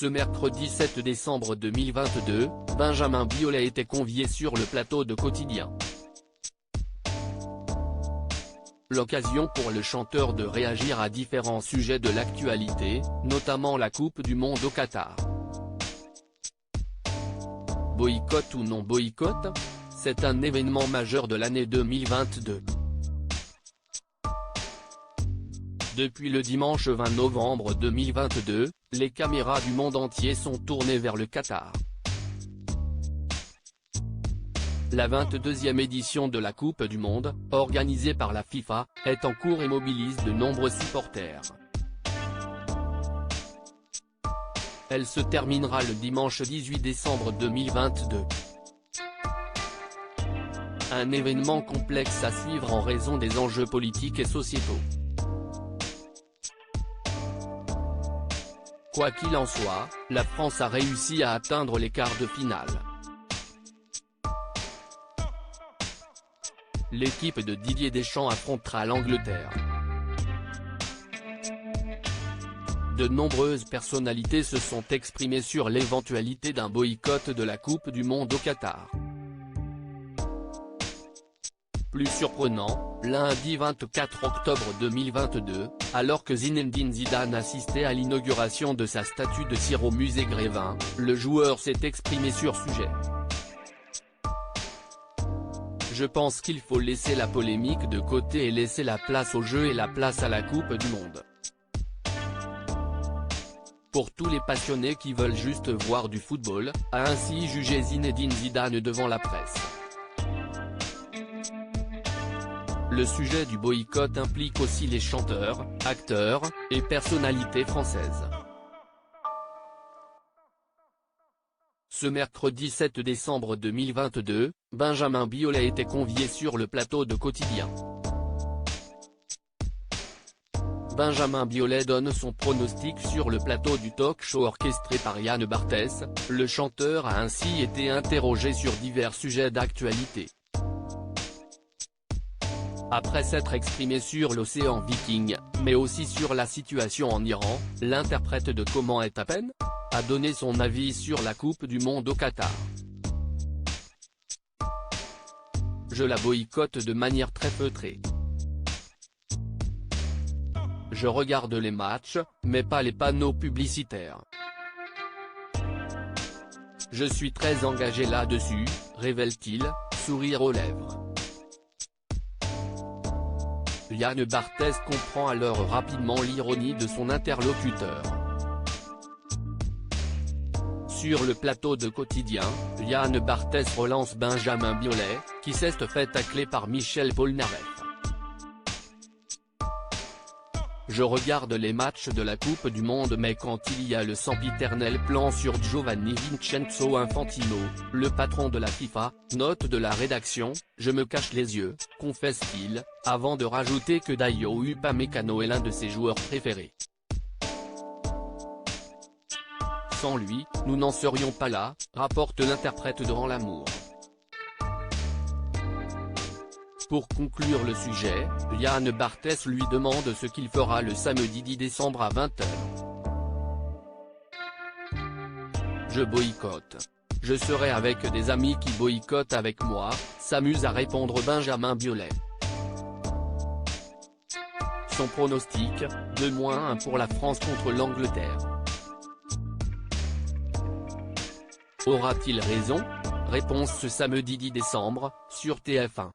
Ce mercredi 7 décembre 2022, Benjamin Biolay était convié sur le plateau de Quotidien. L'occasion pour le chanteur de réagir à différents sujets de l'actualité, notamment la Coupe du Monde au Qatar. Boycott ou non boycott? C'est un événement majeur de l'année 2022. Depuis le dimanche 20 novembre 2022, les caméras du monde entier sont tournées vers le Qatar. La 22e édition de la Coupe du Monde, organisée par la FIFA, est en cours et mobilise de nombreux supporters. Elle se terminera le dimanche 18 décembre 2022. Un événement complexe à suivre en raison des enjeux politiques et sociétaux. Quoi qu'il en soit, la France a réussi à atteindre les quarts de finale. L'équipe de Didier Deschamps affrontera l'Angleterre. De nombreuses personnalités se sont exprimées sur l'éventualité d'un boycott de la Coupe du Monde au Qatar. Plus surprenant, lundi 24 octobre 2022, alors que Zinedine Zidane assistait à l'inauguration de sa statue de cire au musée Grévin, le joueur s'est exprimé sur sujet. Je pense qu'il faut laisser la polémique de côté et laisser la place au jeu et la place à la Coupe du Monde. Pour tous les passionnés qui veulent juste voir du football, a ainsi jugé Zinedine Zidane devant la presse. Le sujet du boycott implique aussi les chanteurs, acteurs, et personnalités françaises. Ce mercredi 7 décembre 2022, Benjamin Biolay était convié sur le plateau de Quotidien. Benjamin Biolay donne son pronostic sur le plateau du talk-show orchestré par Yann Barthès. Le chanteur a ainsi été interrogé sur divers sujets d'actualité. Après s'être exprimé sur l'océan Viking, mais aussi sur la situation en Iran, l'interprète de Comment est à peine a donné son avis sur la Coupe du Monde au Qatar. Je la boycotte de manière très feutrée. Je regarde les matchs, mais pas les panneaux publicitaires. Je suis très engagé là-dessus, révèle-t-il, sourire aux lèvres. Yann Barthès comprend alors rapidement l'ironie de son interlocuteur. Sur le plateau de Quotidien, Yann Barthès relance Benjamin Biolay, qui s'est fait tacler par Michel Polnareff. Je regarde les matchs de la Coupe du Monde mais quand il y a le sempiternel plan sur Giovanni Vincenzo Infantino, le patron de la FIFA, note de la rédaction, je me cache les yeux, confesse-t-il, avant de rajouter que Dayo Upamecano est l'un de ses joueurs préférés. Sans lui, nous n'en serions pas là, rapporte l'interprète de Rends l'amour. Pour conclure le sujet, Yann Barthès lui demande ce qu'il fera le samedi 10 décembre à 20h. Je boycotte. Je serai avec des amis qui boycottent avec moi, s'amuse à répondre Benjamin Biolay. Son pronostic, 2-1 pour la France contre l'Angleterre. Aura-t-il raison? Réponse ce samedi 10 décembre, sur TF1.